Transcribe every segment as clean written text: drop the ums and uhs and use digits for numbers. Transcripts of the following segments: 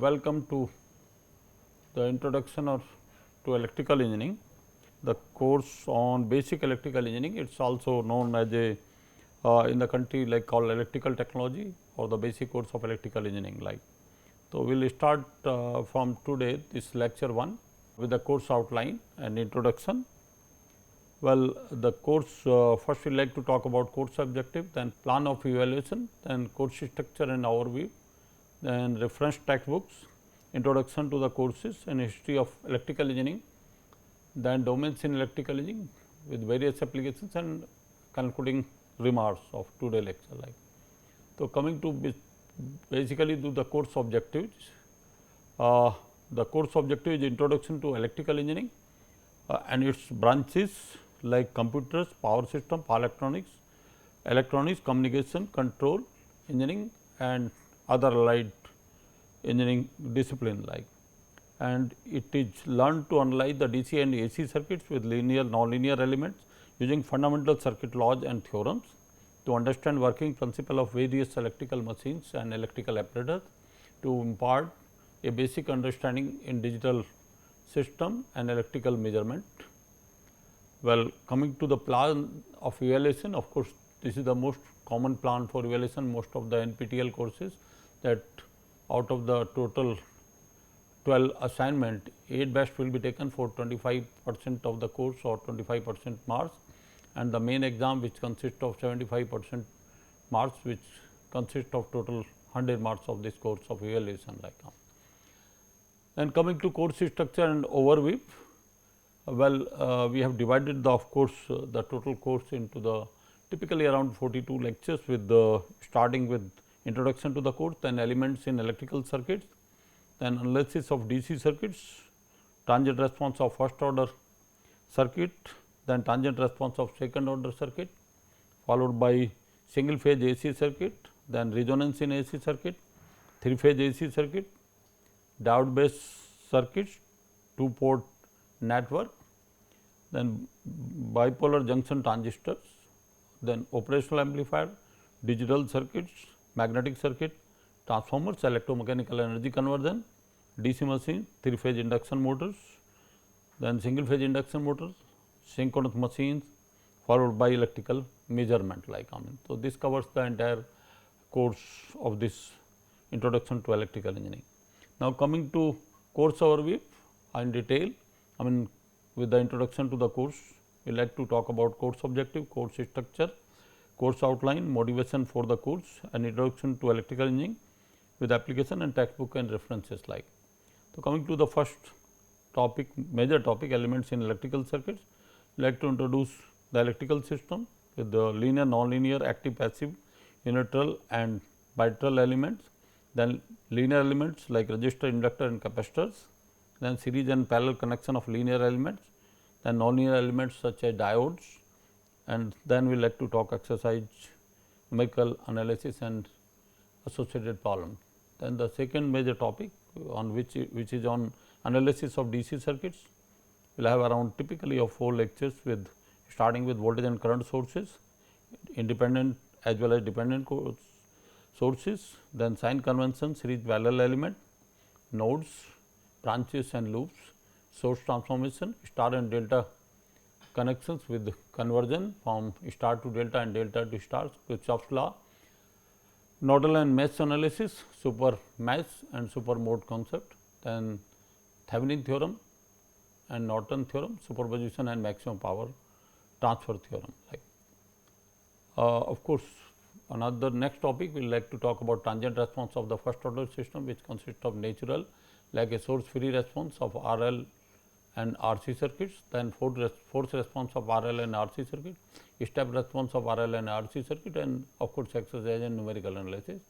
welcome to the introduction to electrical engineering, the course on basic electrical engineering. It is also known as a in the country like called electrical technology or the basic course of electrical engineering like. So, we will start from today this lecture 1 with the course outline and introduction. Well, the course first we like to talk about course objective, then plan of evaluation, then course structure and overview, then reference textbooks, introduction to the courses and history of electrical engineering, then domains in electrical engineering with various applications and concluding remarks of today lecture like. So, coming to basically to the course objectives, the course objective is introduction to electrical engineering and its branches like computers, power system, power electronics, communication, control engineering and other allied engineering discipline like. And it is learned to analyze the DC and AC circuits with linear, nonlinear elements using fundamental circuit laws and theorems to understand working principle of various electrical machines and electrical apparatus, to impart a basic understanding in digital system and electrical measurement. Well, coming to the plan of evaluation, of course, this is the most common plan for evaluation most of the NPTEL courses, that out of the total 12 assignment, 8 best will be taken for 25% of the course or 25% marks, and the main exam which consists of 75% marks, which consists of total 100 marks of this course of evaluation like. Then coming to course structure and overview, well, we have divided the of course, the total course into the typically around 42 lectures with the starting with introduction to the course, then elements in electrical circuits, then analysis of DC circuits, transient response of first order circuit, then transient response of second order circuit, followed by single phase AC circuit, then resonance in AC circuit, 3 phase AC circuit, diode based circuits, 2 port network, then bipolar junction transistors, then operational amplifier, digital circuits, magnetic circuit, transformers, electromechanical energy conversion, DC machine, 3 phase induction motors, then single phase induction motors, synchronous machines, followed by electrical measurement like. So, this covers the entire course of this introduction to electrical engineering. Now, coming to course overview in detail, with the introduction to the course, we like to talk about course objective, course structure, course outline, motivation for the course and introduction to electrical engineering with application and textbook and references like. So, coming to the first topic, major topic, elements in electrical circuits, we like to introduce the electrical system with the linear, nonlinear, active, passive, neutral and bilateral elements, then linear elements like resistor, inductor and capacitors, then series and parallel connection of linear elements, then nonlinear elements such as diodes, and then we like to talk exercise, numerical analysis and associated problem. Then the second major topic on which is on analysis of DC circuits, we will have around typically of 4 lectures with starting with voltage and current sources, independent as well as dependent sources, then sign convention, series parallel element, nodes, branches and loops, source transformation, star and delta connections with conversion from star to delta and delta to star, Kirchhoff's law, nodal and mesh analysis, super mesh and super mode concept, then Thevenin theorem and Norton theorem, superposition and maximum power transfer theorem like. Of course, another next topic we will like to talk about transient response of the first order system, which consists of natural like a source free response of RL and RC circuits, then force response of RL and RC circuit, step response of RL and RC circuit, and of course, exercise and numerical analysis.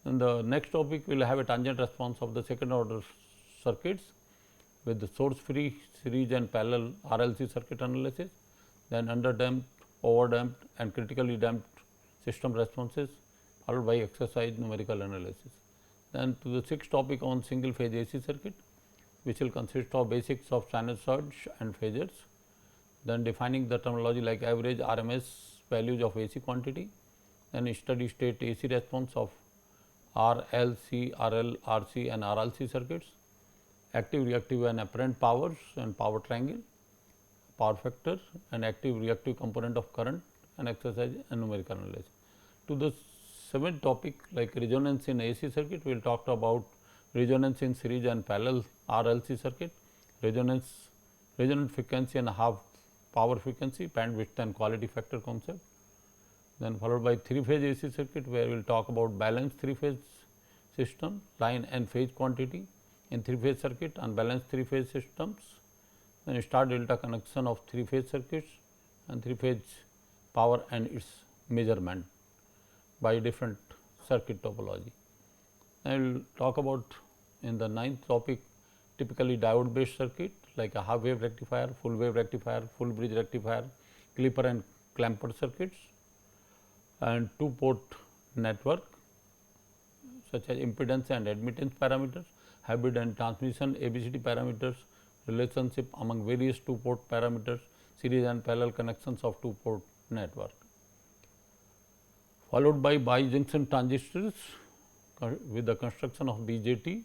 And the next topic will have a tangent response of the second order circuits with the source free, series and parallel RLC circuit analysis, then underdamped, overdamped and critically damped system responses, followed by exercise numerical analysis. Then to the sixth topic on single phase AC circuit, which will consist of basics of sinusoids and phasors, then defining the terminology like average RMS values of AC quantity, then steady state AC response of RLC, RL, RC and RLC circuits, active, reactive and apparent powers and power triangle, power factor and active reactive component of current and exercise and numerical analysis. To the seventh topic like resonance in AC circuit, we will talk about resonance in series and parallel RLC circuit, resonant frequency and half power frequency, bandwidth and quality factor concept. Then followed by 3-phase AC circuit, where we will talk about balanced 3-phase system, line and phase quantity in 3-phase circuit, unbalanced 3-phase systems. Then star delta connection of 3-phase circuits and 3-phase power and its measurement by different circuit topology. I will talk about in the 9th topic typically diode based circuit like a half wave rectifier, full wave rectifier, full bridge rectifier, clipper and clamper circuits, and 2-port network such as impedance and admittance parameters, hybrid and transmission ABCD parameters, relationship among various 2-port parameters, series and parallel connections of 2-port network. Followed by bijunction transistors with the construction of BJT,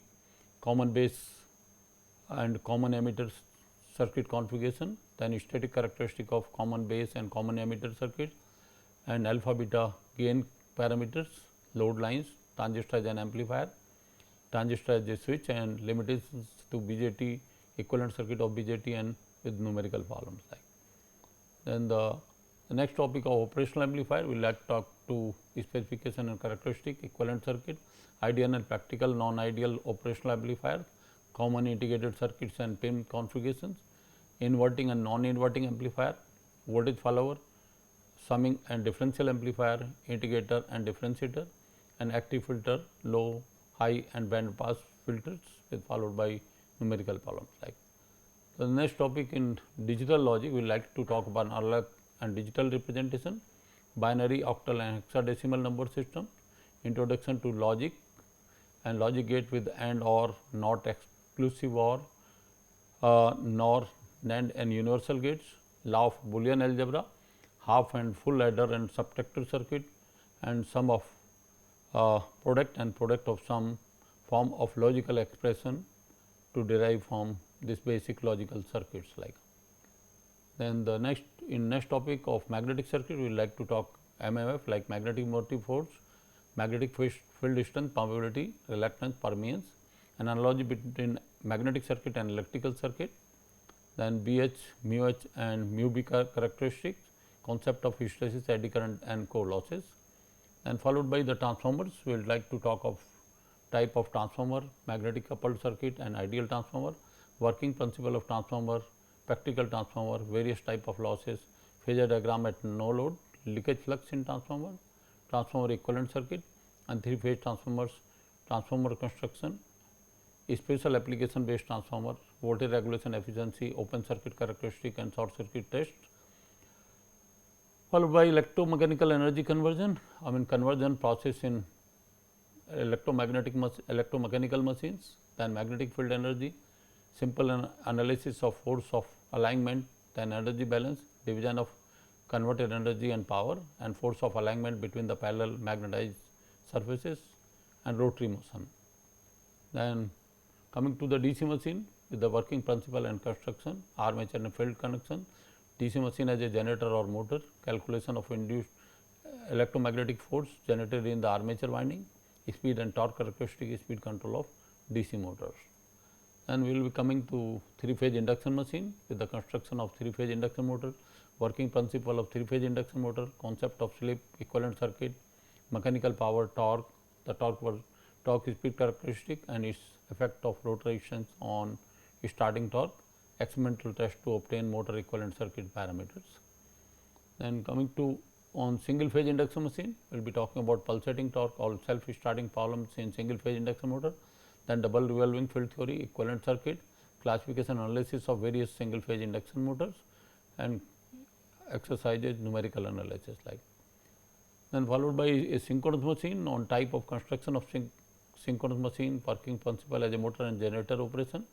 common base and common emitter circuit configuration, then static characteristic of common base and common emitter circuit, and alpha beta gain parameters, load lines, transistor as an amplifier, transistor as a switch, and limitations to BJT, equivalent circuit of BJT and with numerical problems like. Then the next topic of operational amplifier, we will like to talk to specification and characteristic, equivalent circuit, ideal and practical non-ideal operational amplifier, common integrated circuits and pin configurations, inverting and non-inverting amplifier, voltage follower, summing and differential amplifier, integrator and differentiator, and active filter, low, high and band pass filters with followed by numerical problems like. The next topic in digital logic, we like to talk about analog and digital representation, binary, octal and hexadecimal number system, introduction to logic and logic gate with AND or not exclusive or NOR, NAND and universal gates, law of Boolean algebra, half and full adder and subtractor circuit, and sum of product and product of some form of logical expression to derive from this basic logical circuits like. Then the next topic of magnetic circuit, we will like to talk MMF like magnetic motive force, magnetic field strength, permeability, reluctance, permeance, an analogy between magnetic circuit and electrical circuit. Then BH, mu H and mu B characteristics, concept of hysteresis, eddy current and core losses. And followed by the transformers, we would like to talk of type of transformer, magnetic coupled circuit and ideal transformer, working principle of transformer, practical transformer, various type of losses, phasor diagram at no load, leakage flux in transformer, transformer equivalent circuit and 3-phase transformers, transformer construction, special application based transformer, voltage regulation efficiency, open circuit characteristic and short circuit test. Followed by electromechanical energy conversion, conversion process in electromechanical machines, then magnetic field energy, simple analysis of force of alignment, then energy balance, division of converted energy and power, and force of alignment between the parallel magnetized surfaces and rotary motion. Then coming to the DC machine with the working principle and construction, armature and field connection, DC machine as a generator or motor, calculation of induced electromagnetic force generated in the armature winding, speed and torque characteristic, speed control of DC motors. And we will be coming to 3-phase induction machine with the construction of 3-phase induction motor, working principle of 3-phase induction motor, concept of slip, equivalent circuit, mechanical power, torque, the torque speed characteristic and its effect of rotor resistance on starting torque, experimental test to obtain motor equivalent circuit parameters. Then coming to on single phase induction machine, we will be talking about pulsating torque or self starting problems in single phase induction motor, then double revolving field theory, equivalent circuit, classification analysis of various single phase induction motors and exercises numerical analysis like. Then followed by a synchronous machine on type of construction of synchronous machine, working principle as a motor and generator operation,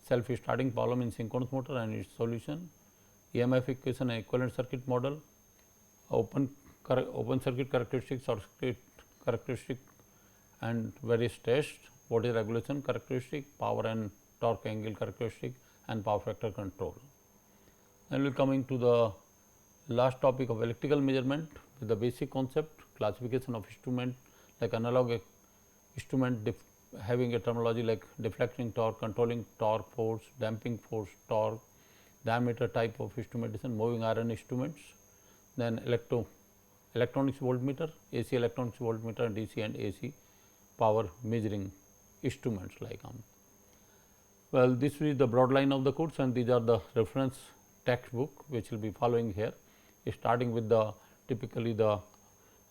self starting problem in synchronous motor and its solution, EMF equation and equivalent circuit model, open circuit characteristics or circuit characteristic and various tests, voltage regulation characteristic, power and torque angle characteristic, and power factor control. Then we will coming to the last topic of electrical measurement with the basic concept, classification of instrument like analog instrument having a terminology like deflecting torque, controlling torque force, damping force, torque, diameter type of instrumentation, moving iron instruments, then electronics voltmeter, AC electronics voltmeter, and DC and AC power measuring instruments like Well, this is the broad line of the course, and these are the reference textbook which will be following here, starting with the typically the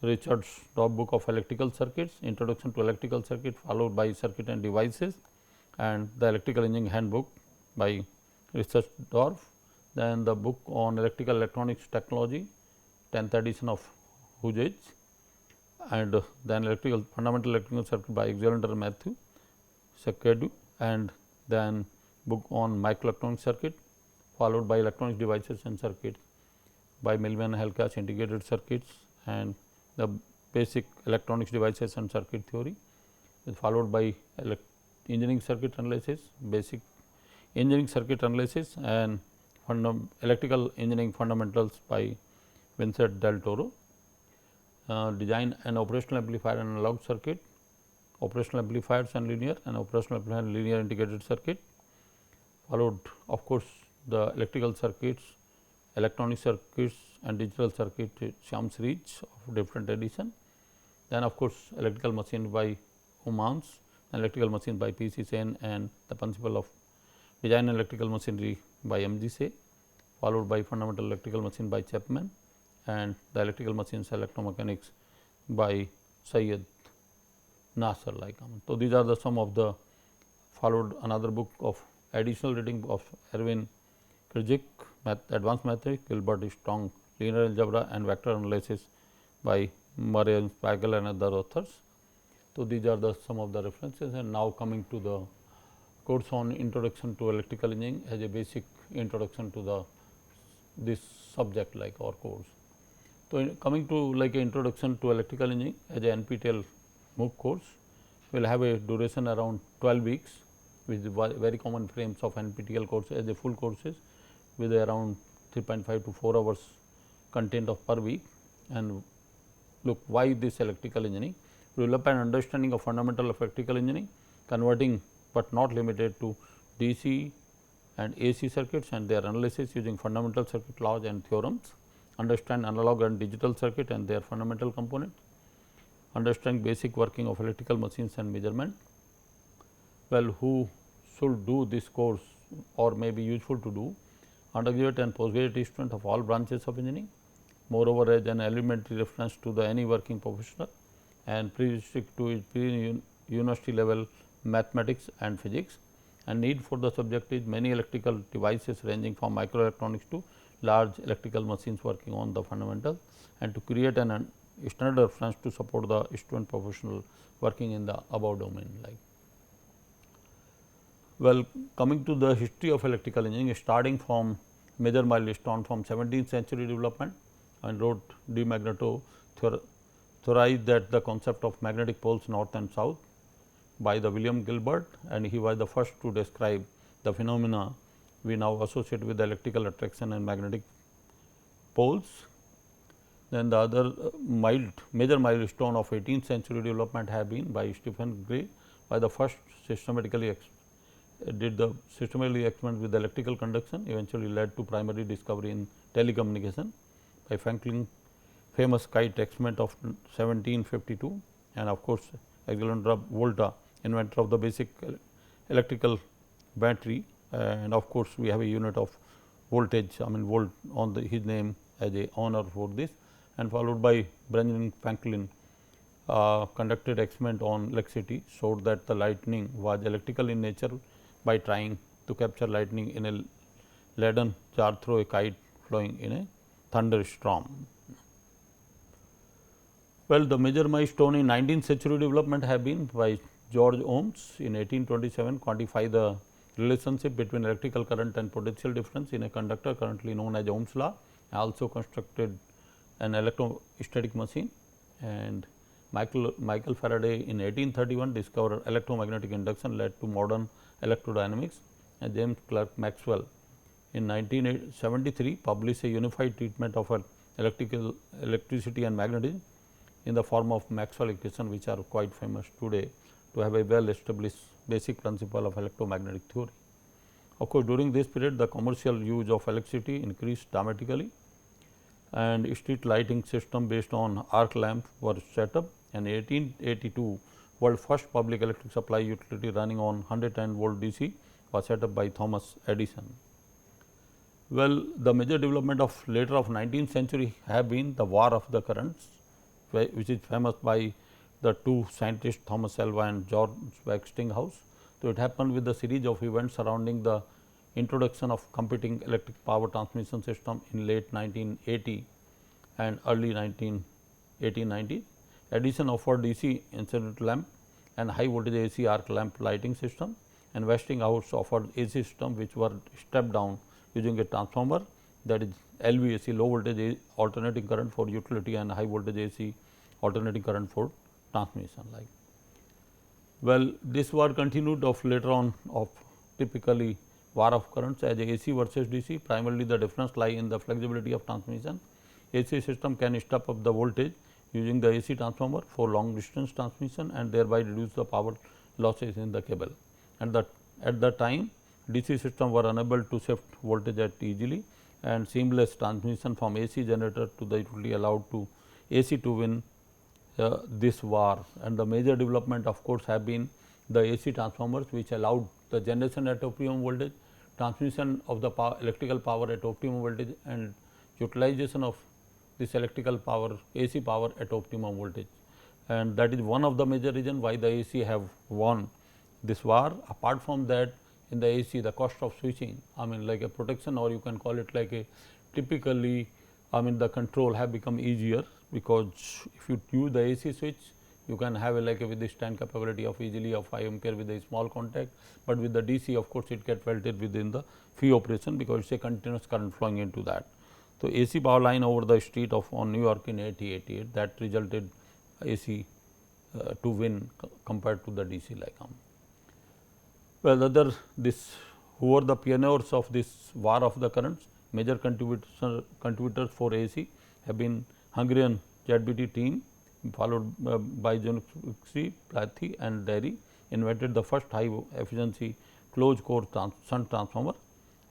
Richard's top book of electrical circuits, introduction to electrical circuit, followed by circuit and devices, and the electrical engineering handbook by Richard Dorf, then the book on electrical electronics technology, 10th edition of Hughes, and then electrical fundamental electrical circuit by Alexander Matthew Sakadu, and then book on microelectronic circuit, followed by electronic devices and circuits by Melvin Helkash integrated circuits, and the basic electronics devices and circuit theory, followed by engineering circuit analysis, basic engineering circuit analysis, and electrical engineering fundamentals by Vincent Del Toro, design and operational amplifier and analog circuit, operational amplifiers and linear, and operational amplifier and linear integrated circuit, followed of course the electrical circuits, electronic circuits and digital circuit Sham series of different edition. Then of course, electrical machine by Humans, electrical machine by P. C. Sen, and the principle of design electrical machinery by M. G. Say, followed by fundamental electrical machine by Chapman, and the electrical machines electromechanics by Syed Nasser like. So, these are the some of the followed another book of additional reading of Erwin Krzyk, advanced mathematics, Gilbert Strong, linear algebra and vector analysis by Murray Spiegel and other authors. So, these are the some of the references, and now coming to the course on introduction to electrical engineering as a basic introduction to the this subject like our course. So, coming to like a introduction to electrical engineering as a NPTEL MOOC course, we will have a duration around 12 weeks, which is very common frames of NPTEL courses as a full courses with around 3.5 to 4 hours content of per week. And look, why this electrical engineering? Develop an understanding of fundamental of electrical engineering, converting but not limited to DC and AC circuits and their analysis using fundamental circuit laws and theorems, understand analog and digital circuit and their fundamental components, understand basic working of electrical machines and measurement. Well, who should do this course or may be useful to do? Undergraduate and postgraduate student of all branches of engineering, moreover as an elementary reference to the any working professional, and pre-restrict to its pre-university level mathematics and physics, and need for the subject is many electrical devices ranging from microelectronics to large electrical machines working on the fundamental, and to create an standard reference to support the student professional working in the above domain like. Well, coming to the history of electrical engineering, starting from major milestone from 17th century development, and wrote de Magneto theorized that the concept of magnetic poles north and south by the William Gilbert, and he was the first to describe the phenomena we now associate with the electrical attraction and magnetic poles. Then the other major milestone of 18th century development have been by Stephen Gray, by the first systematically experiment with electrical conduction, eventually led to primary discovery in telecommunication by Franklin famous kite experiment of 1752, and of course, Alexander Volta, inventor of the basic electrical battery, and of course, we have a unit of voltage, I mean volt on his name as a honor for this, and followed by Benjamin Franklin conducted experiment on electricity, showed that the lightning was electrical in nature by trying to capture lightning in a leaden jar through a kite flowing in a thunderstorm. Well, the major milestone in 19th century development have been by George Ohms in 1827 quantify the relationship between electrical current and potential difference in a conductor currently known as Ohm's law, also constructed an electrostatic machine, and Michael Faraday in 1831 discovered electromagnetic induction led to modern electrodynamics, and James Clerk Maxwell in 1973 published a unified treatment of electricity and magnetism in the form of Maxwell equation, which are quite famous today to have a well established basic principle of electromagnetic theory. Of course, during this period the commercial use of electricity increased dramatically, and street lighting system based on arc lamp were set up, and 1882 world first public electric supply utility running on 110 volt DC was set up by Thomas Edison. Well, the major development of later of 19th century have been the war of the currents, which is famous by the two scientists Thomas Alva and George Westinghouse. So, it happened with the series of events surrounding the introduction of competing electric power transmission system in late 1980 and early 1890. Edison offered DC incident lamp and high voltage AC arc lamp lighting system, and Westinghouse offered AC system which were stepped down using a transformer, that is LVAC, low voltage alternating current for utility, and high voltage AC alternating current for transmission. Like, well, this war continued of later on of typically war of currents as AC versus DC. Primarily the difference lie in the flexibility of transmission. AC system can step up the voltage using the AC transformer for long distance transmission and thereby reduce the power losses in the cable. And at the time DC system were unable to shift voltage at easily, and seamless transmission from AC generator to the utility allowed to AC to win this war. And the major development of course have been the AC transformers, which allowed the generation at optimum voltage, transmission of the electrical power at optimum voltage, and utilization of this electrical power AC power at optimum voltage. And that is one of the major reason why the AC have won this war. Apart from that, in the AC the cost of switching, I mean like a protection, or you can call it like a typically, I mean the control have become easier, because if you use the AC switch you can have a like a withstand capability of easily of 5 ampere with a small contact, but with the DC of course it get welded within the free operation, because it is a continuous current flowing into that. So, AC power line over the street of on New York in 1888, that resulted AC to win compared to the DC like. Well, who were the pioneers of this war of the currents? Major contributors for AC have been Hungarian ZBT team, followed by Joniski, Plathi and Derry, invented the first high efficiency closed core shunt transformer,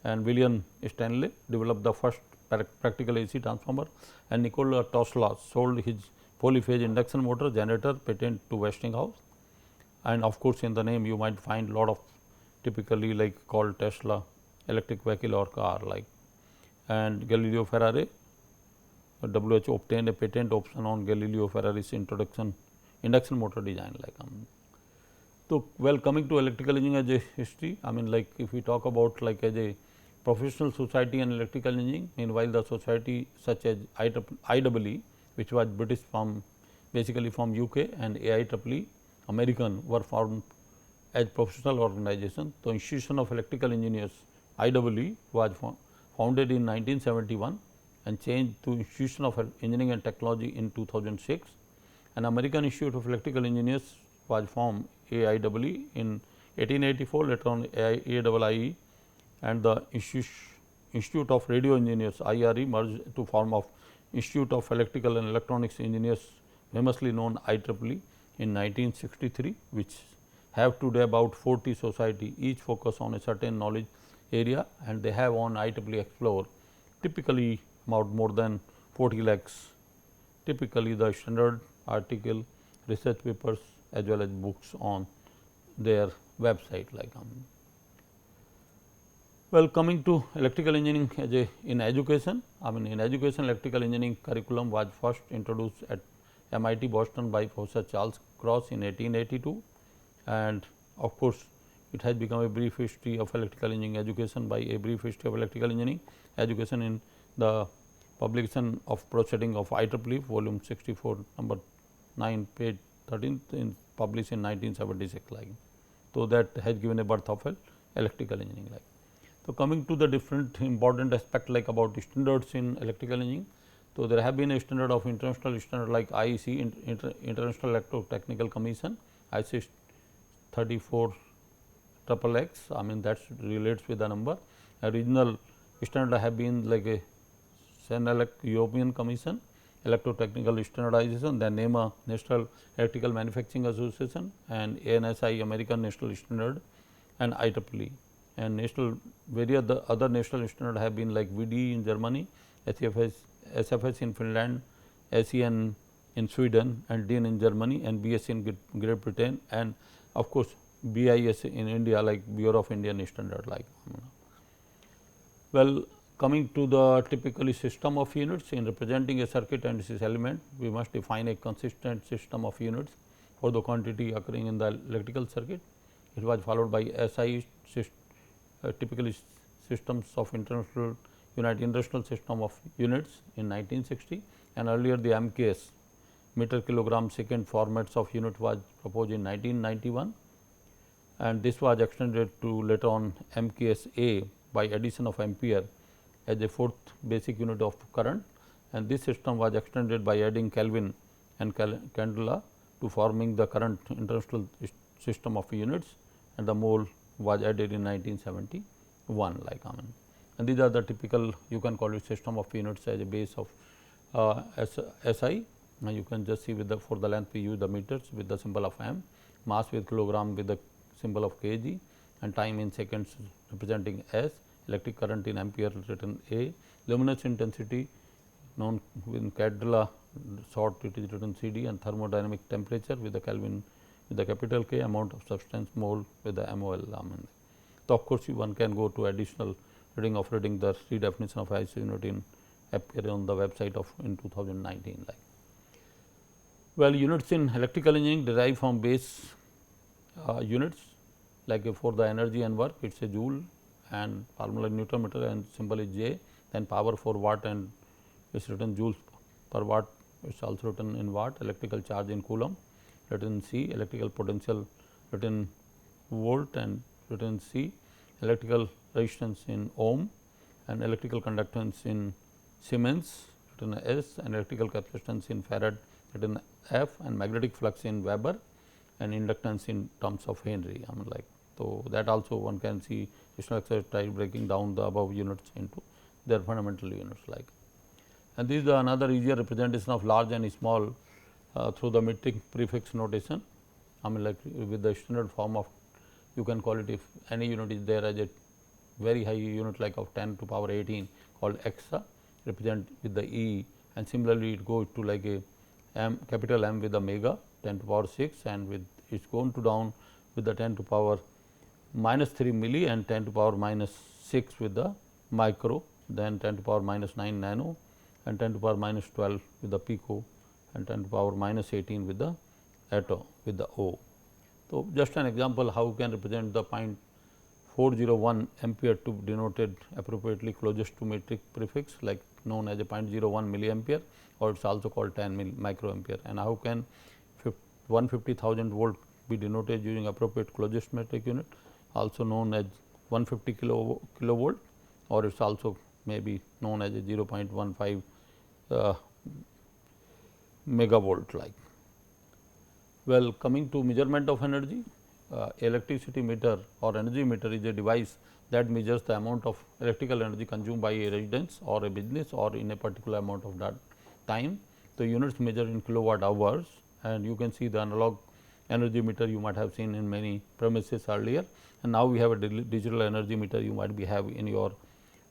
and William Stanley developed the first practical AC transformer, and Nikola Tesla sold his polyphase induction motor generator patent to Westinghouse. And of course, in the name you might find lot of typically like called Tesla electric vehicle or car like. And Galileo Ferrari, WHO obtained a patent option on Galileo Ferrari's induction motor design like. So, well, coming to electrical engineering as a history, I mean like if we talk about like as a professional society and electrical engineering, meanwhile the society such as IEEE, which was British from basically from UK, and AIEEE American were formed as professional organization. So, Institution of Electrical Engineers IEEE was founded in 1971 and changed to Institution of Engineering and Technology in 2006, and American Institute of Electrical Engineers was formed AIEEE in 1884, later on AIEEE, and the Institute of Radio Engineers IRE merged to form of Institute of Electrical and Electronics Engineers, famously known IEEE, in 1963, which have today about 40 society, each focus on a certain knowledge area, and they have on IEEE Explore typically about more than 40 lakhs, typically the standard article, research papers as well as books on their website like. Well, coming to electrical engineering as a in education, I mean in education electrical engineering curriculum was first introduced at MIT Boston by Professor Charles Cross in 1882, and of course, it has become a brief history of electrical engineering education by a brief history of electrical engineering education in the publication of proceeding of IEEE volume 64 number 9 page 13 published in 1976 like. So, that has given a birth of electrical engineering like. So, coming to the different important aspect like about standards in electrical engineering. So, there have been a standard of international standard like IEC, International Electrotechnical Commission, IC 34 triple X, I mean that relates with the number. Original standard have been like a CENELEC European Commission, Electrotechnical Standardization, then NEMA National Electrical Manufacturing Association, and ANSI American National Standard, and IEEE. And national various other national standard have been like VD in Germany, SFS in Finland, ASEAN in Sweden, and DIN in Germany, and BS in Great Britain, and of course, BIS in India like Bureau of Indian Standard like. Well, coming to the typically system of units, in representing a circuit and its element, we must define a consistent system of units for the quantity occurring in the electrical circuit. It was followed by SI typically systems of international system of units in 1960, and earlier the MKS meter kilogram second formats of unit was proposed in 1991, and this was extended to later on MKS-A by addition of ampere as a fourth basic unit of current, and this system was extended by adding Kelvin and candela to forming the current international system of units, and the mole was added in 1971 like and these are the typical, you can call it system of units as a base of SI. Now, you can just see with the for the length we use the meters with the symbol of m, mass with kilogram with the symbol of kg, and time in seconds representing s, electric current in ampere written A, luminous intensity known in candela short it is written CD, and thermodynamic temperature with the Kelvin with the capital K, amount of substance mole with the MOL. So, of course, one can go to additional reading the redefinition of IC unit in appear on the website of in 2019 like. Well, units in electrical engineering derive from base units like for the energy and work it is a joule, and formula Newton meter and symbol is J, then power for watt and it is written joules per watt, it is also written in watt, electrical charge in coulomb written C, electrical potential written volt and written C, electrical resistance in ohm, and electrical conductance in Siemens written S, and electrical capacitance in farad written F, and magnetic flux in Weber, and inductance in terms of Henry. Like so, that also one can see try breaking down the above units into their fundamental units like. And this is another easier representation of large and small through the metric prefix notation. Like with the standard form of, you can call it, if any unit is there as a very high unit like of 10 to power 18 called exa, represent with the E, and similarly it goes to like a M, capital M with the mega 10 to power 6, and with it is going to down with the 10 to power minus 3 milli and 10 to power minus 6 with the micro, then 10 to power minus 9 nano, and 10 to power minus 12 with the pico, and 10 to power minus 18 with the atto with the O. So, just an example how you can represent the 0.401 ampere to denoted appropriately closest to metric prefix like known as a 0.01 milliampere, or it is also called 10 microampere, and how can 150,000 volt be denoted using appropriate closest metric unit, also known as 150 kilovolt, or it is also may be known as a 0.15 megavolt like. Well, coming to measurement of energy, electricity meter or energy meter is a device that measures the amount of electrical energy consumed by a residence or a business or in a particular amount of that time. The units measure in kilowatt hours, and you can see the analog energy meter you might have seen in many premises earlier, and now we have a digital energy meter you might be have in your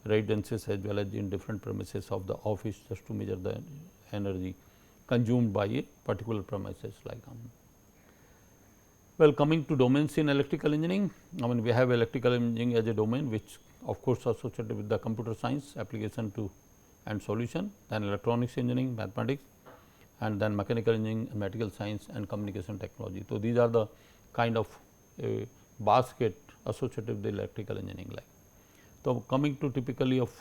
residences as well as in different premises of the office, just to measure the energy consumed by a particular premises like. Well, coming to domains in electrical engineering, we have electrical engineering as a domain which of course associated with the computer science application to and solution, then electronics engineering, mathematics, and then mechanical engineering, material science and communication technology. So, these are the kind of basket associated with the electrical engineering like. So, coming to typically of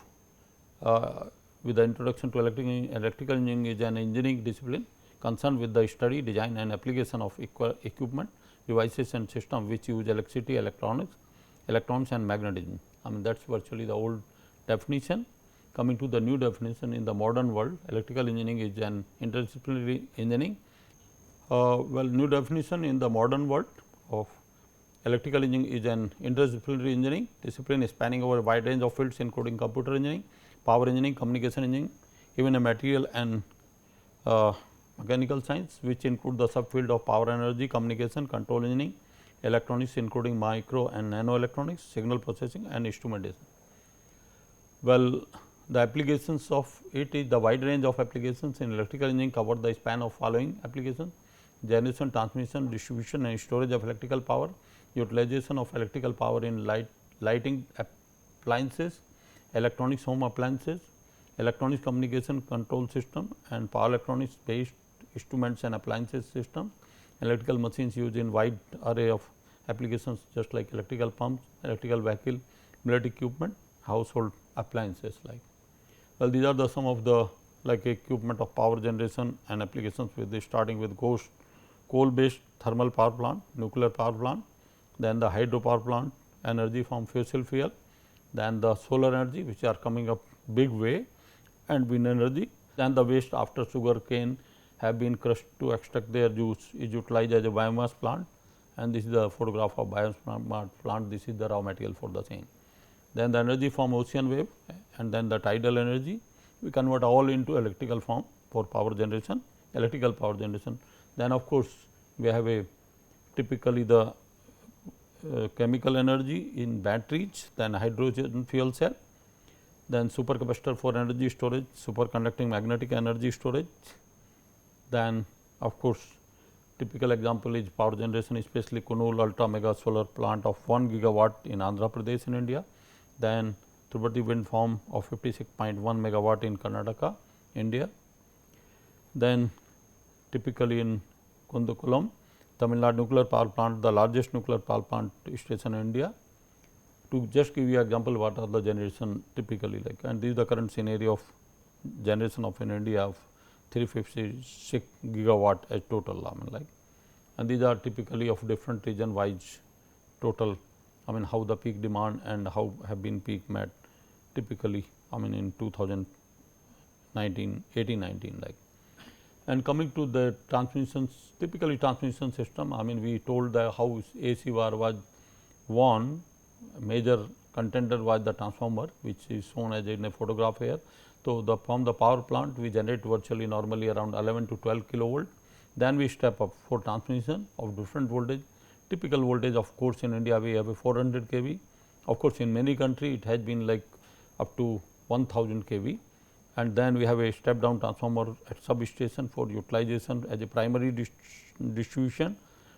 with the introduction to electrical engineering is an engineering discipline concerned with the study, design and application of equipment, devices and systems which use electricity, electronics and magnetism. That is virtually the old definition coming to the new definition in the modern world, electrical engineering is an interdisciplinary engineering. Well, new definition in the modern world of electrical engineering is an interdisciplinary engineering discipline spanning over a wide range of fields including computer engineering, power engineering, communication engineering, even a material and mechanical science, which include the subfield of power energy, communication, control engineering, electronics including micro and nano electronics, signal processing and instrumentation. Well, the applications of it is the wide range of applications in electrical engineering cover the span of following applications: generation, transmission, distribution and storage of electrical power, utilization of electrical power in lighting appliances, electronics home appliances, electronics communication control system and power electronics based instruments and appliances system, electrical machines used in wide array of applications just like electrical pumps, electrical vehicle, military equipment, household appliances like. Well, these are the some of the like equipment of power generation and applications with the starting with coal based thermal power plant, nuclear power plant, then the hydropower plant, energy from fossil fuel, then the solar energy which are coming up big way, and wind energy. Then the waste after sugar cane have been crushed to extract their juice is utilized as a biomass plant, and this is the photograph of biomass plant. This is the raw material for the same. Then the energy from ocean wave and then the tidal energy we convert all into electrical form for power generation, electrical power generation. Then of course, we have a typically the chemical energy in batteries, then hydrogen fuel cell, then supercapacitor for energy storage, superconducting magnetic energy storage. Then of course, typical example is power generation, especially Kunul ultra mega solar plant of 1 gigawatt in Andhra Pradesh in India. Then Tribhuti wind farm of 56.1 megawatt in Karnataka, India. Then typically in Kundakulam, Tamil Nadu nuclear power plant, the largest nuclear power plant station in India. To just give you example what are the generation typically like, and this is the current scenario of generation of in India of 356 gigawatt as total, I mean like, and these are typically of different region wise total, I mean how the peak demand and how have been peak met typically, I mean in 2019, 18-19 like. And coming to the transmissions, typically transmission system, I mean we told the how AC wire was one major contender was the transformer, which is shown as in a photograph here. So, from the power plant we generate virtually normally around 11 to 12 kilovolt. Then we step up for transmission of different voltage. Typical voltage of course, in India we have a 400 kV. Of course, in many country it has been like up to 1000 kV. And then we have a step down transformer at substation for utilization as a primary distribution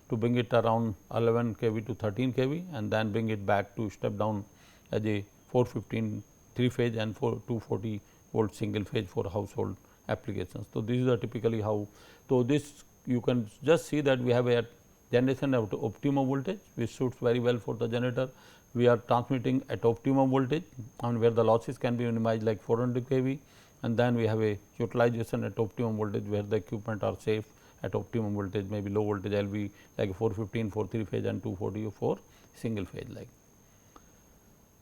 to bring it around 11 kV to 13 kV, and then bring it back to step down as a 415 3 phase and 240 volt single phase for household applications. So, this is the typically how. So, this you can just see that we have a generation at optimum voltage which suits very well for the generator. We are transmitting at optimum voltage and where the losses can be minimized like 400 kV, and then we have a utilization at optimum voltage where the equipment are safe at optimum voltage, maybe low voltage LV like 415 for 3 phase and 240 for single phase like.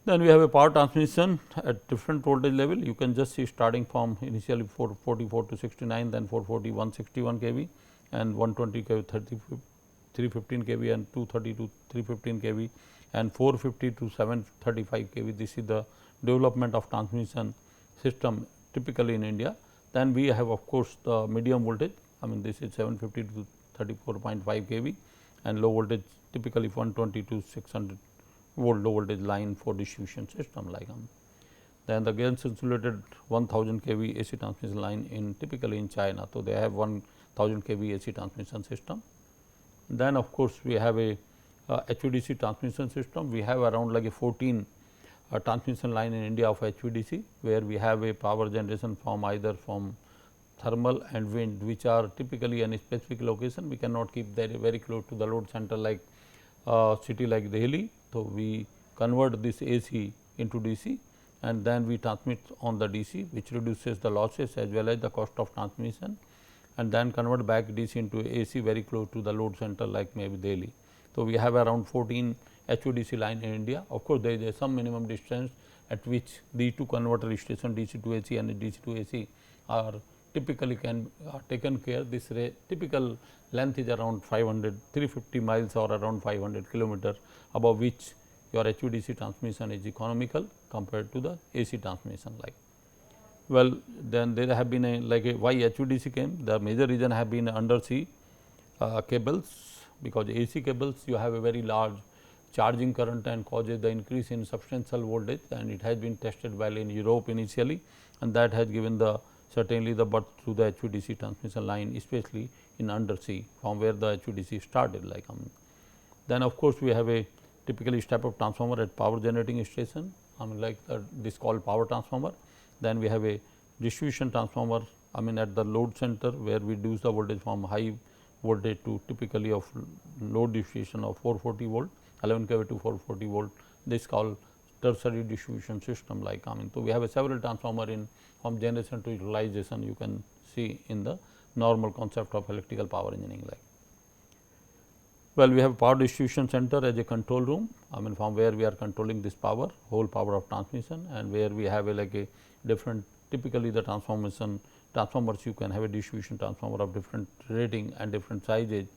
Then we have a power transmission at different voltage level. You can just see starting from initially 444 to 69, then 440 161 kV and 120 kV 315 kV and 230 to 315 kV and 450 to 735 kV. This is the development of transmission system typically in India. Then we have of course, the medium voltage, I mean this is 750 to 34.5 kV and low voltage typically 120 to 600 volt low voltage line for distribution system like. Then the gas insulated 1000 kV AC transmission line in typically in China. So, they have 1000 kV AC transmission system. Then of course, we have a HVDC transmission system. We have around like a 14 transmission line in India of HVDC, where we have a power generation from either from thermal and wind, which are typically in a specific location. We cannot keep that very close to the load center like city like Delhi. So, we convert this AC into DC and then we transmit on the DC, which reduces the losses as well as the cost of transmission, and then convert back DC into AC very close to the load center like maybe Delhi. So, we have around 14 HVDC line in India. Of course, there is some minimum distance at which these two converter station DC to AC and DC to AC are typically taken care. This typical length is around 350 miles or around 500 kilometer, above which your HVDC transmission is economical compared to the AC transmission. Like, well, then there have been why HVDC came. The major reason have been undersea cables, because AC cables you have a very large charging current and causes the increase in substantial voltage, and it has been tested well in Europe initially, and that has given the certainly the birth to the HVDC transmission line, especially in undersea from where the HVDC started. Like, then of course, we have a typically step up transformer at power generating station, this called power transformer. Then we have a distribution transformer, at the load center, where we reduce the voltage from high voltage to typically of load distribution of 440 volt, 11 kV to 440 volt. This called tertiary distribution system. Like, so we have a several transformer in from generation to utilization. You can see in the normal concept of electrical power engineering. Like, well, we have power distribution center as a control room, from where we are controlling this power, whole power of transmission, and where we have a different, typically the transformers you can have a distribution transformer of different rating and different sizes,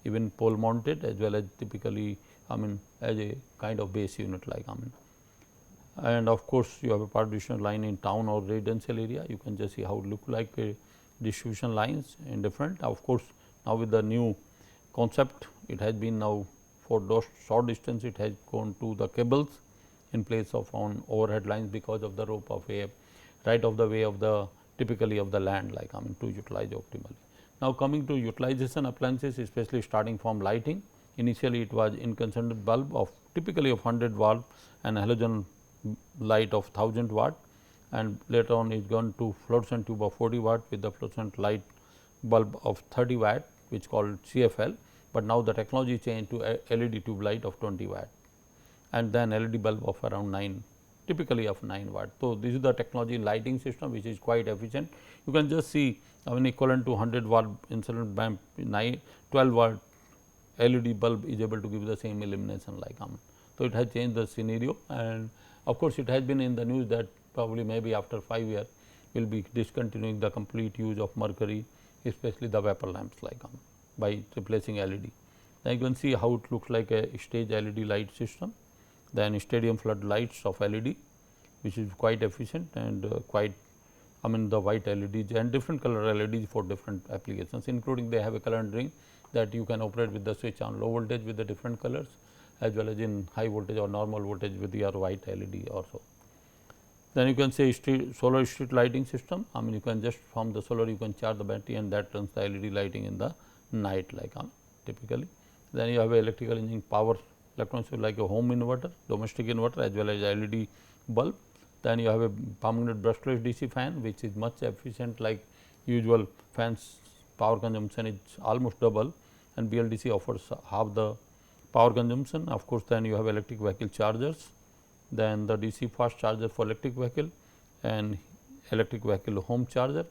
even pole mounted, as well as typically as a kind of base unit. Like, and of course, you have a power distribution line in town or residential area. You can just see how it look like distribution lines in different. Of course, now with the new concept, it has been now for those short distance, it has gone to the cables in place of on overhead lines, because of the rope of a right of the way of the typically of the land, like, to utilize optimally. Now, coming to utilization appliances, especially starting from lighting. Initially, it was incandescent bulb of typically of 100 watt and halogen light of 1000 watt, and later on is gone to fluorescent tube of 40 watt with the fluorescent light bulb of 30 watt, which called CFL, but now the technology changed to LED tube light of 20 watt, and then LED bulb of around 9, typically of 9 watt. So, this is the technology in lighting system, which is quite efficient. You can just see equivalent to 100 watt incident lamp, 12 watt LED bulb is able to give the same illumination. Like, so it has changed the scenario, and of course, it has been in the news that probably maybe after 5 years we will be discontinuing the complete use of mercury, especially the vapor lamps, like, by replacing LED. Then you can see how it looks like a stage LED light system, then stadium flood lights of LED, which is quite efficient and quite the white LEDs and different color LEDs for different applications, including they have a current ring that you can operate with the switch on low voltage with the different colors, as well as in high voltage or normal voltage with your white LED also. Then you can say solar street lighting system. You can just from the solar you can charge the battery, and that runs the LED lighting in the night, like, typically. Then you have a electrical engineering power electronics like a home inverter, domestic inverter, as well as LED bulb. Then you have a permanent brushless DC fan, which is much efficient, like usual fans power consumption is almost double, and BLDC offers half the power consumption. Of course, then you have electric vehicle chargers, then the DC fast charger for electric vehicle and electric vehicle home charger,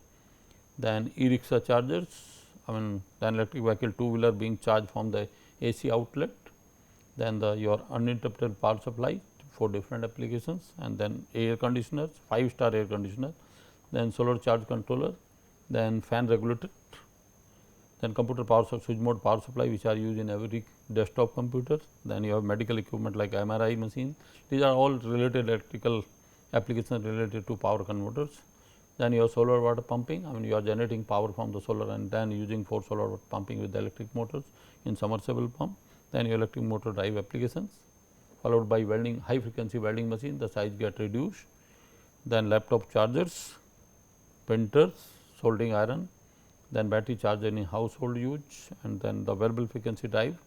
then e-rickshaw chargers, then electric vehicle two-wheeler being charged from the AC outlet, then your uninterrupted power supply for different applications, and then air conditioners, 5-star air conditioner, then solar charge controller, then fan regulator, then computer power switch mode power supply, which are used in every desktop computer. Then you have medical equipment like MRI machine. These are all related electrical applications related to power converters. Then you have solar water pumping. You are generating power from the solar and then using for solar water pumping with the electric motors in submersible pump. Then your electric motor drive applications, followed by welding, high frequency welding machine, the size get reduced. Then laptop chargers, printers, soldering iron, then battery charger in household use, and then the variable frequency drive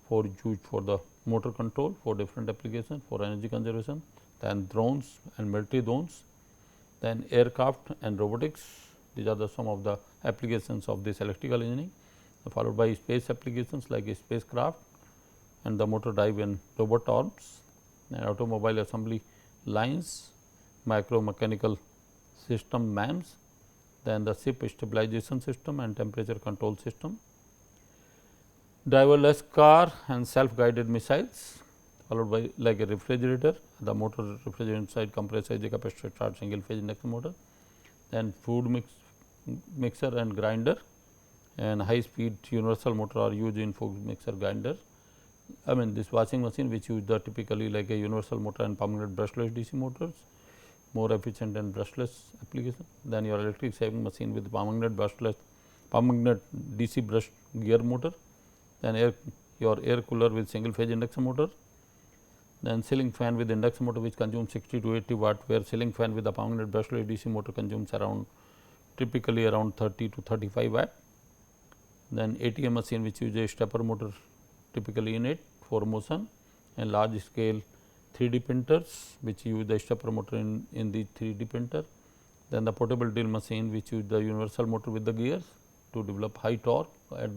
for use for the motor control for different applications for energy conservation, then drones and military drones, then aircraft and robotics. These are some of the applications of this electrical engineering, followed by space applications like a spacecraft and the motor drive and robot arms, and automobile assembly lines, micro mechanical system MEMS, then the ship stabilization system and temperature control system, driverless car and self guided missiles, followed by like a refrigerator, the motor refrigerator inside compressor is a capacitor charged single phase induction motor. Then food mixer and grinder, and high speed universal motor are used in food mixer grinder. I mean this washing machine which use the typically like a universal motor and permanent brushless DC motors, more efficient and brushless application. Then your electric shaving machine with permanent DC brush gear motor. Then your air cooler with single phase induction motor. Then ceiling fan with induction motor which consumes 60 to 80 watt, where ceiling fan with the permanent brushless DC motor consumes around typically around 30 to 35 watt. Then ATM machine which uses a stepper motor typically in it for motion, and large scale 3D printers which use the stepper motor in the 3D printer. Then the portable drill machine which use the universal motor with the gears to develop high torque at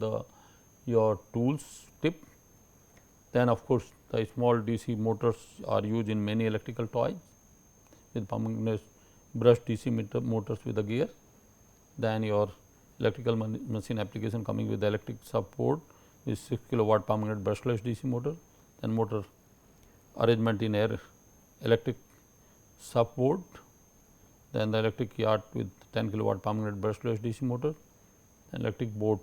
your tools tip. Then of course, the small DC motors are used in many electrical toys with permanent brush DC motors with the gear. Then your electrical machine application coming with the electric support is 6 kilowatt permanent brushless DC motor. Then motor arrangement in air electric support. Then the electric yacht with 10 kilowatt permanent brushless DC motor. Electric boat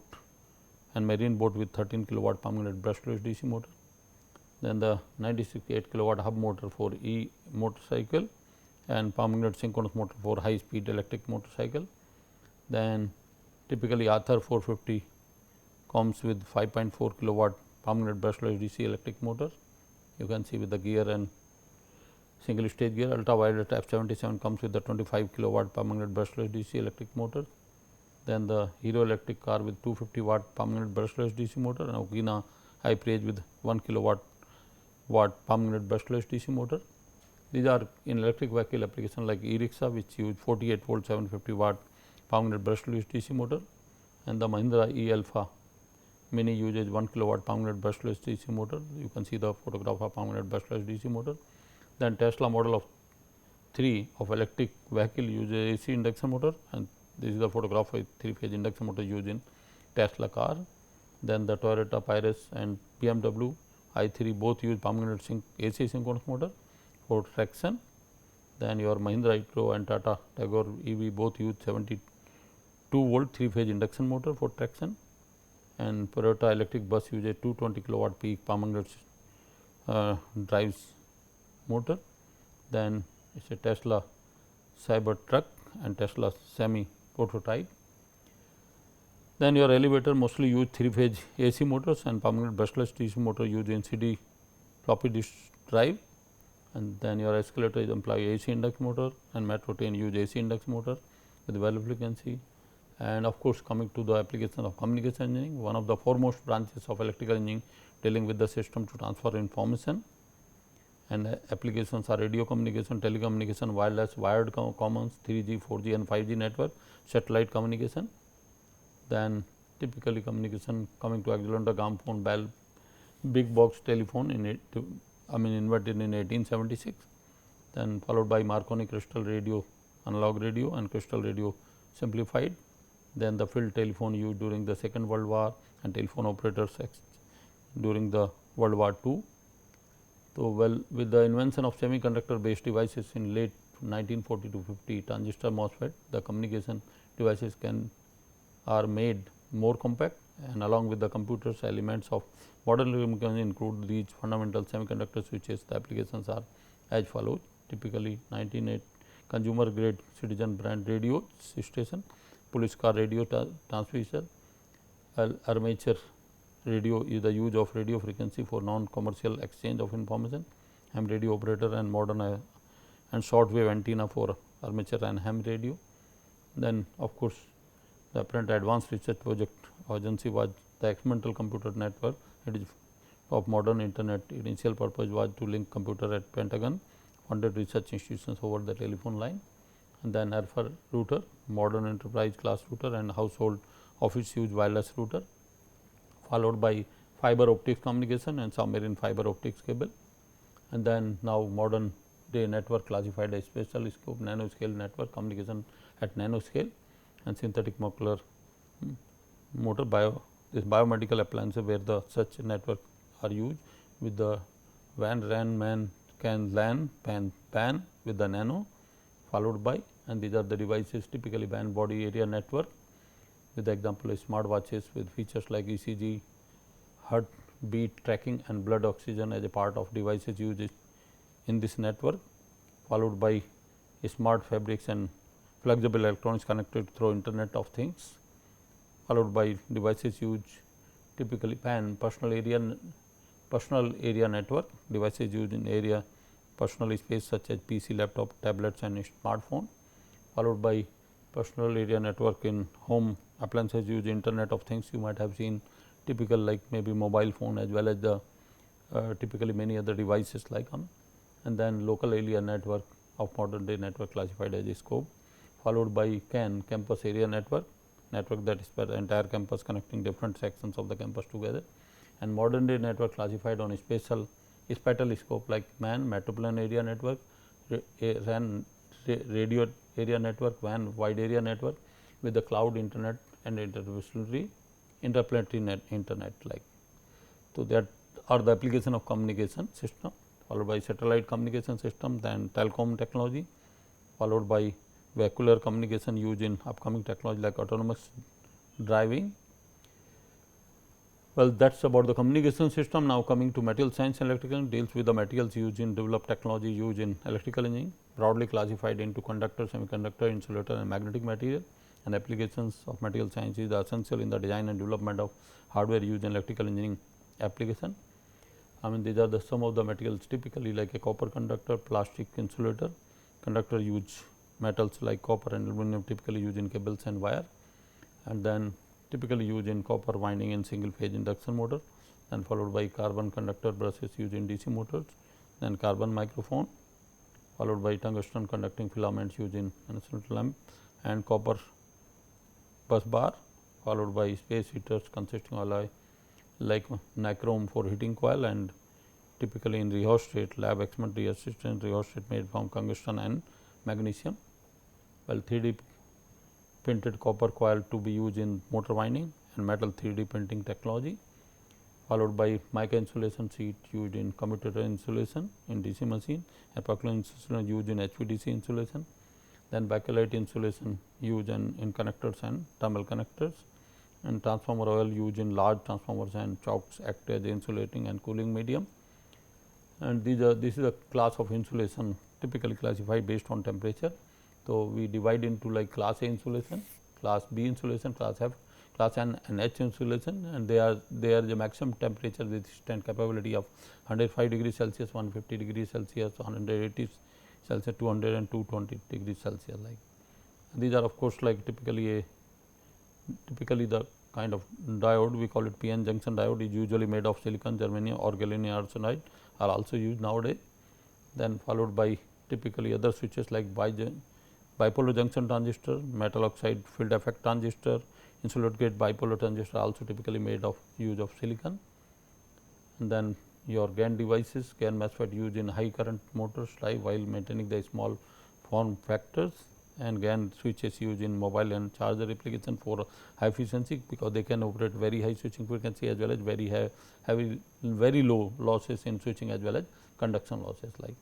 and marine boat with 13 kilowatt permanent brushless DC motor. Then the 96 kilowatt hub motor for motorcycle and permanent synchronous motor for high speed electric motorcycle. Then typically Ather 450 comes with 5.4 kilowatt permanent brushless DC electric motor. You can see with the gear and single stage gear. Ultraviolet F77 comes with the 25 kilowatt permanent brushless DC electric motor. Then the Hero electric car with 250 watt permanent brushless DC motor, and Okina High Praise with 1 kilowatt permanent brushless DC motor. These are in electric vehicle application like e-rickshaw which use 48 volt 750 watt permanent brushless DC motor, and the Mahindra e-Alpha Mini uses 1 kilowatt permanent brushless DC motor. You can see the photograph of permanent brushless DC motor. Then Tesla model of 3 of electric vehicle uses AC induction motor, and this is the photograph of 3-phase induction motor used in Tesla car. Then the Toyota Prius and BMW i3 both use permanent AC synchronous motor for traction. Then your Mahindra e-Toro and Tata Tagore EV both use 72 volt 3-phase induction motor for traction, and Toyota electric bus uses 220 kilowatt peak permanent drives motor. Then it is a Tesla Cybertruck and Tesla Semi prototype. Then your elevator mostly use 3-phase AC motors, and permanent brushless DC motor used in CD floppy disk drive. And then your escalator is employ AC induction motor, and metro train use AC induction motor with valve frequency. And of course, coming to the application of communication engineering, one of the foremost branches of electrical engineering dealing with the system to transfer information, and applications are radio communication, telecommunication, wireless, wired commons, 3G, 4G and 5G network, satellite communication. Then typically communication coming to Alexander Graham phone, big box telephone invented in 1876, then followed by Marconi crystal radio, analog radio and crystal radio simplified. Then the field telephone used during the Second World War and telephone operators during the World War II. So, well, with the invention of semiconductor based devices in late 1940 to 50, transistor MOSFET, the communication devices are made more compact, and along with the computers, elements of modern communication include these fundamental semiconductor switches. The applications are as follows: typically 1980 consumer grade citizen brand radio station, police car radio transmitter, armature radio is the use of radio frequency for non-commercial exchange of information, ham radio operator and modern and shortwave antenna for armature and ham radio. Then of course, the apparent advanced research project agency was the experimental computer network. It is of modern internet. Initial purpose was to link computer at Pentagon funded research institutions over the telephone line, and then RF router, modern enterprise class router and household office use wireless router, followed by fiber optics communication and submarine fiber optics cable. And then now modern day network classified as special scope nanoscale network communication at nanoscale, and synthetic molecular motor biomedical appliances where the such network are used with the WAN, RAN, MAN, CAN, LAN, PAN with the nano followed by, and these are the devices typically WAN body area network with the example of smart watches with features like ECG, heart beat tracking and blood oxygen as a part of devices used in this network, followed by smart fabrics and flexible electronics connected through Internet of Things, followed by devices used typically PAN, personal area network, devices used in area personal space such as PC, laptop, tablets and smartphone, followed by personal area network in home appliances used Internet of Things. You might have seen typical like maybe mobile phone as well as the typically many other devices like and then local area network of modern day network classified as a scope, followed by CAN, campus area network that is for the entire campus connecting different sections of the campus together, and modern day network classified on a spatial scope like MAN, metropolitan area network, RAN, radio area network, WAN, wide area network with the cloud internet and interplanetary internet like. So, that are the application of communication system, followed by satellite communication system, then telecom technology, followed by vehicular communication used in upcoming technology like autonomous driving. Well, that is about the communication system. Now, coming to material science and electrical deals with the materials used in developed technology used in electrical engineering, broadly classified into conductor, semiconductor, insulator and magnetic material, and applications of material science is essential in the design and development of hardware used in electrical engineering application. I mean, these are the some of the materials typically like a copper conductor, plastic insulator, conductor use metals like copper and aluminum typically used in cables and wire, and then typically used in copper winding in single phase induction motor, then followed by carbon conductor brushes used in DC motors, then carbon microphone, followed by tungsten conducting filaments used in insulator lamp, and copper bus bar, followed by space heaters consisting of alloy like nichrome for heating coil, and typically in rheostat lab experiment resistant rheostat made from tungsten and magnesium. Well, 3D printed copper coil to be used in motor winding and metal 3D printing technology, followed by mica insulation sheet used in commutator insulation in DC machine, and polycrystalline insulation used in HVDC insulation, then bakelite insulation used in connectors and thermal connectors, and transformer oil used in large transformers and chokes act as insulating and cooling medium. And this is a class of insulation typically classified based on temperature. So, we divide into like class A insulation, class B insulation, class F, class N and H insulation, and they are the maximum temperature resistant capability of 105 degrees Celsius, 150 degrees Celsius, 180 Celsius, 200 and 220 degrees Celsius like. These are of course like typically the kind of diode, we call it PN junction diode, is usually made of silicon, germanium or gallium arsenide are also used nowadays. Then followed by typically other switches like bipolar junction transistor, metal oxide field effect transistor, insulator gate bipolar transistor also typically made of use of silicon. And then your GaN devices, GaN MOSFET used in high current motors while maintaining the small form factors, and GaN switches used in mobile and charger application for high efficiency because they can operate very high switching frequency as well as very low losses in switching as well as conduction losses like.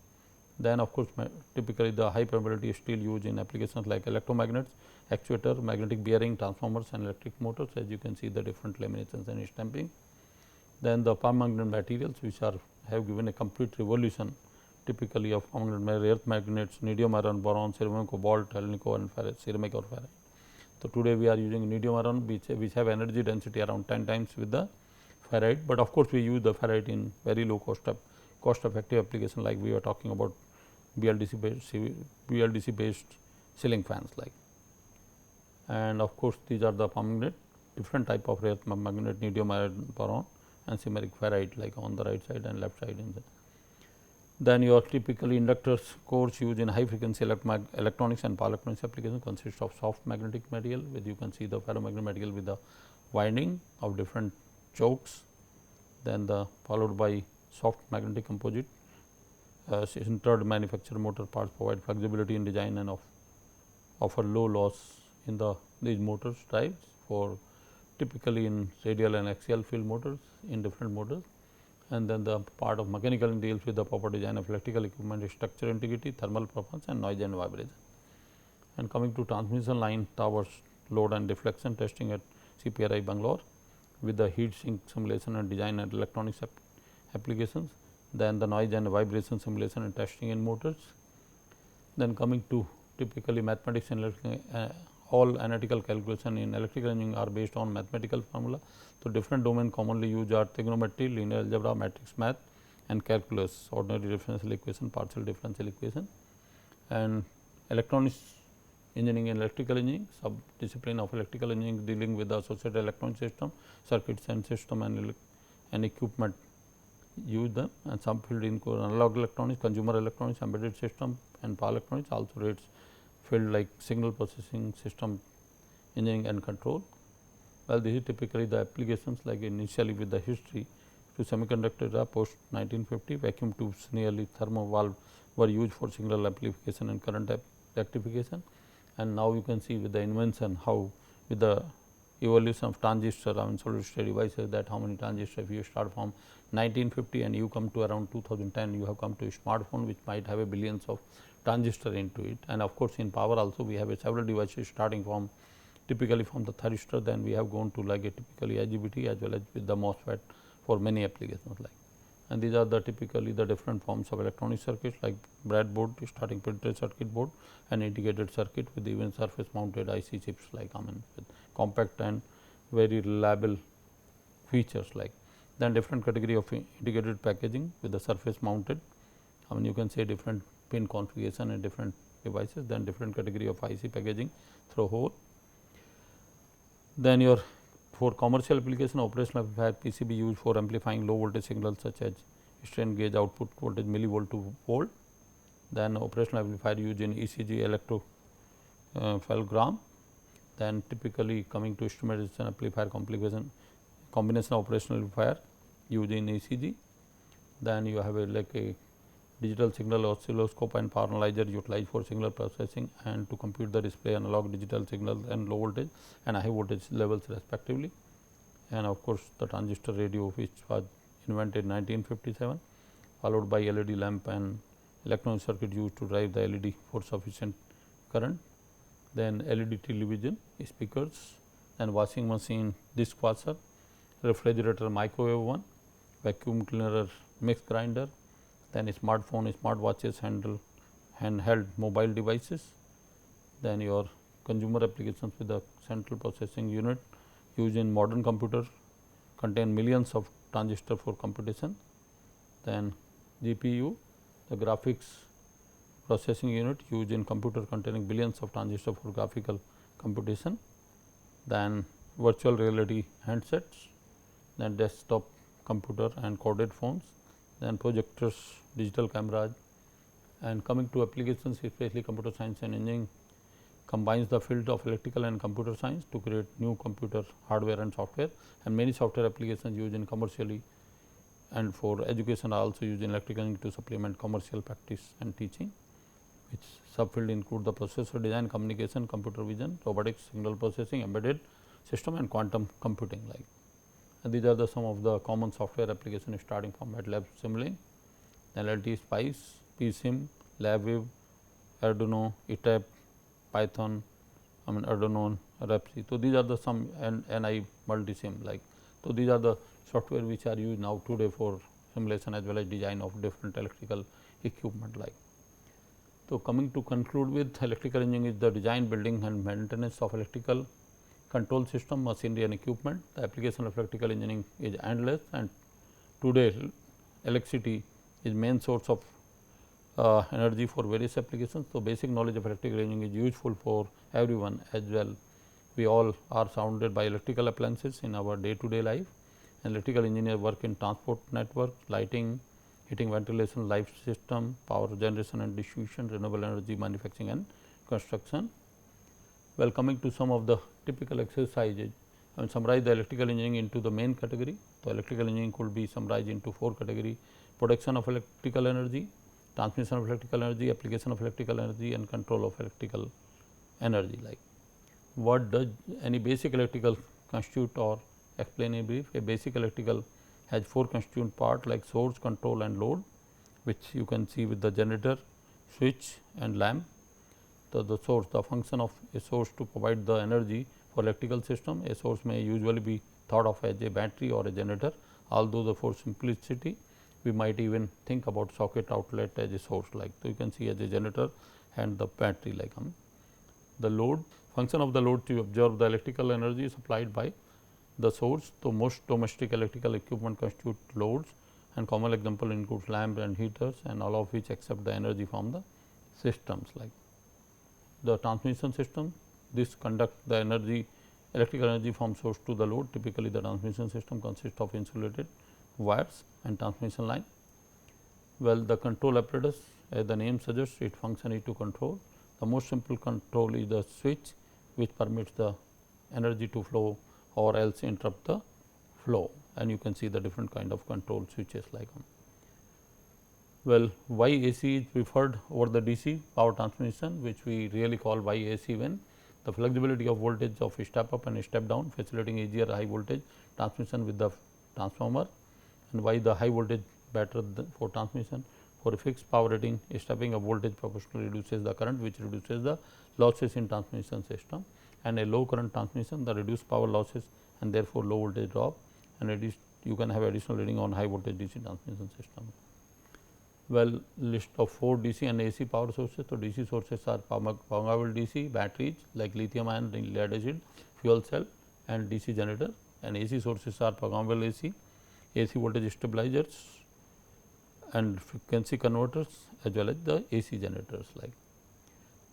Then of course, typically the high permeability is still used in applications like electromagnets, actuator, magnetic bearing, transformers and electric motors, as you can see the different laminations and stamping. Then the permanganate materials which have given a complete revolution typically of permanganate earth magnets, niobium iron, boron, ceramic, cobalt, alnico and ferrite, ceramic or ferrite. So, today we are using niobium iron which have energy density around 10 times with the ferrite, but of course, we use the ferrite in very low cost effective application like we were talking about BLDC based ceiling fans like. And of course, these are the permanganate different type of rare magnet, niobium iron, boron and ceramic ferrite like on the right side and left side in the. Then your typically inductors cores used in high frequency electronics and power electronics application consist of soft magnetic material, where you can see the ferromagnetic material with the winding of different chokes, then followed by soft magnetic composite sintered manufactured motor parts provide flexibility in design and offer low loss in these motors drives for typically in radial and axial field motors in different motors. and then the part of mechanical deals with the proper design of electrical equipment, structure integrity, thermal performance and noise and vibration. And coming to transmission line towers load and deflection testing at CPRI Bangalore with the heat sink simulation and design and electronics applications, then the noise and vibration simulation and testing in motors. Then coming to typically mathematics and all analytical calculation in electrical engineering are based on mathematical formula. So, different domain commonly used are trigonometry, linear algebra, matrix math and calculus, ordinary differential equation, partial differential equation. And electronics engineering and electrical engineering, sub discipline of electrical engineering dealing with the associated electronic system, circuits and system and equipment use them, and some field include analog electronics, consumer electronics, embedded system and power electronics, also rates field like signal processing, system engineering and control. Well, this is typically the applications like initially with the history to semiconductor era post 1950, vacuum tubes nearly thermo valve were used for signal amplification and current rectification. And now you can see with the invention how with the evolution of transistor, solid state devices, that how many transistors, if you start from 1950 and you come to around 2010, you have come to a smartphone which might have a billions of transistor into it. And of course, in power also we have a several devices starting from typically from the thyristor, then we have gone to like a typically IGBT as well as with the MOSFET for many applications like. And these are the typically the different forms of electronic circuits like breadboard, starting printed circuit board and integrated circuit with even surface mounted IC chips like with compact and very reliable features like. Then different category of integrated packaging with the surface mounted, you can say different pin configuration and different devices, then different category of IC packaging through hole. Then your for commercial application, operational amplifier PCB used for amplifying low voltage signals such as strain gauge output voltage millivolt to volt. Then operational amplifier used in ECG electrophoregram. Then typically coming to instrumentation amplifier combination operational amplifier used in ECG. Then you have like a digital signal oscilloscope and power analyzer utilized for signal processing and to compute the display analog digital signals and low voltage and high voltage levels respectively. And of course, the transistor radio which was invented in 1957, followed by LED lamp and electronic circuit used to drive the LED for sufficient current. Then LED television, speakers, then washing machine, disk washer, refrigerator, microwave oven, vacuum cleaner, mix grinder, then smartphone, smart watches, handheld mobile devices. Then your consumer applications with the central processing unit used in modern computer contain millions of transistors for computation. Then GPU, the graphics processing unit used in computer containing billions of transistors for graphical computation. Then virtual reality handsets, then desktop computer and corded phones, then projectors, digital cameras. And coming to applications, especially computer science and engineering combines the field of electrical and computer science to create new computer hardware and software, and many software applications used in commercially and for education are also used in electrical engineering to supplement commercial practice and teaching, which subfield include the processor design, communication, computer vision, robotics, signal processing, embedded system and quantum computing like. And these are the some of the common software applications starting from MATLAB Simulink, LLT, Spice, PSIM, LabVIEW, Arduino, ETAP, Python, Arduino, RAPSI. So, these are the some NI multisim like. So, these are the software which are used now today for simulation as well as design of different electrical equipment like. So, coming to conclude with electrical engineering is the design, building and maintenance of electrical control system, machinery and equipment. The application of electrical engineering is endless, and today electricity is main source of energy for various applications. So, basic knowledge of electrical engineering is useful for everyone as well. We all are surrounded by electrical appliances in our day to day life, and electrical engineers work in transport network, lighting, heating, ventilation, life system, power generation and distribution, renewable energy, manufacturing and construction. Well, coming to some of the typical exercises, I will summarize the electrical engineering into the main category. So, electrical engineering could be summarized into 4 categories: production of electrical energy, transmission of electrical energy, application of electrical energy and control of electrical energy like. What does any basic electrical constitute or explain in brief? A basic electrical has 4 constituent parts like source, control and load, which you can see with the generator, switch and lamp. The source, the function of a source to provide the energy for electrical system. A source may usually be thought of as a battery or a generator, although for simplicity we might even think about socket outlet as a source like. So, you can see as a generator and the battery like. The load, function of the load to absorb the electrical energy supplied by the source. So, most domestic electrical equipment constitute loads, and common example includes lamps and heaters, and all of which accept the energy from the systems like. The transmission system, this conduct the energy, electrical energy from source to the load. Typically, the transmission system consists of insulated wires and transmission line. Well, the control apparatus, as the name suggests, its function is to control. The most simple control is the switch, which permits the energy to flow or else interrupt the flow, and you can see the different kind of control switches like. Well, why AC is preferred over the DC power transmission, which we really call why AC, when the flexibility of voltage of step up and step down facilitating easier high voltage transmission with the transformer, and why the high voltage better for transmission. For a fixed power rating, stepping up voltage proportionally reduces the current, which reduces the losses in transmission system, and a low current transmission the reduced power losses and therefore low voltage drop, and you can have additional reading on high voltage DC transmission system. Well, list of 4 DC and AC power sources. So, DC sources are programmable DC, batteries like lithium ion, lead acid, fuel cell and DC generator, and AC sources are programmable AC, AC voltage stabilizers and frequency converters, as well as the AC generators like.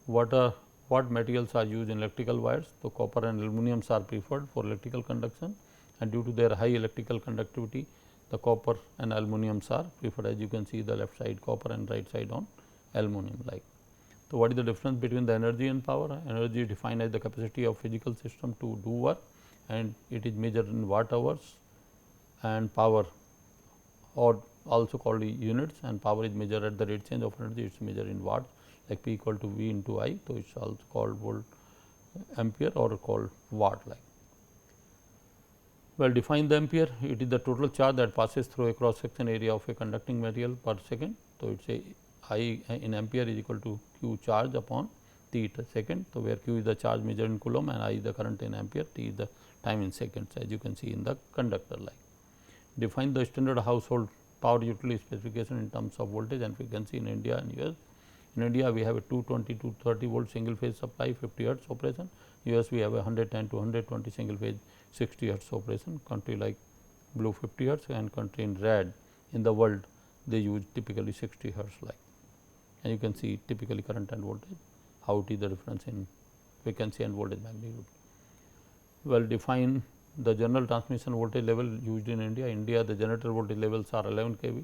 What materials are used in electrical wires? So, copper and aluminums are preferred for electrical conduction, and due to their high electrical conductivity, the copper and aluminums are preferred, as you can see the left side copper and right side on aluminum like. So, what is the difference between the energy and power? Energy is defined as the capacity of physical system to do work, and it is measured in watt hours, and power, or also called units, and power is measured at the rate change of energy, it is measured in watts like P equal to V into I. So, it is also called volt ampere or called watt like. Well, define the ampere, it is the total charge that passes through a cross section area of a conducting material per second. So, it is a I in ampere is equal to Q charge upon T second. So, where Q is the charge measured in coulomb and I is the current in ampere, T is the time in seconds, as you can see in the conductor like. Define the standard household power utility specification in terms of voltage and frequency in India and US. In India, we have a 220 to 30 volt single phase supply, 50 hertz operation. US, we have a 110 to 120 single phase 60 hertz operation. Country like blue 50 hertz and country in red in the world, they use typically 60 hertz like. And you can see typically current and voltage, how it is the difference in frequency and voltage magnitude. Well, define the general transmission voltage level used in India. India, the generator voltage levels are 11 kV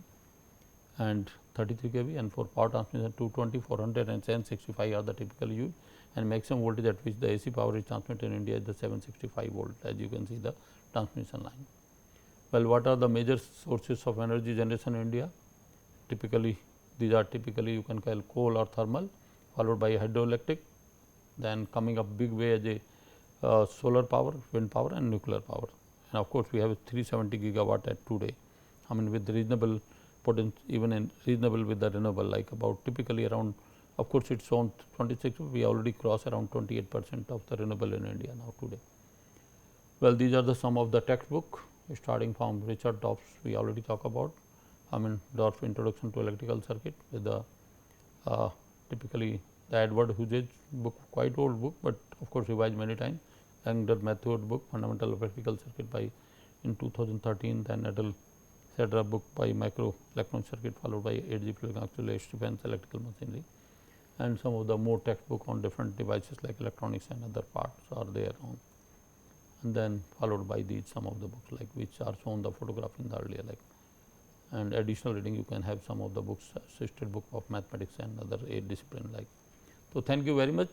and 33 kV, and for power transmission 220, 400 and 765 are the typical used, and maximum voltage at which the AC power is transmitted in India is the 765 volt, as you can see the transmission line. Well, what are the major sources of energy generation in India? Typically, these are typically you can call coal or thermal, followed by hydroelectric, then coming up big way as a solar power, wind power and nuclear power. And of course, we have 370 gigawatt at today. I mean, with reasonable potential, even in reasonable with the renewable, like about typically around, of course, it is on 26, we already cross around 28% of the renewable in India now today. Well, these are the some of the textbook starting from Richard Dobbs, we already talk about. I mean, Dorff Introduction to Electrical Circuit with the typically the Edward Hughes book, quite old book, but of course revised many times. Younger method book, Fundamental of Electrical Circuit by in 2013, then Adel Cedra book by Micro Electron Circuit, followed by H.G. Stephens Electrical Machinery, and some of the more textbook on different devices like electronics and other parts are there on, and then followed by these some of the books like which are shown the photograph in the earlier like. And additional reading you can have some of the books, assisted book of mathematics and other discipline like. So, thank you very much.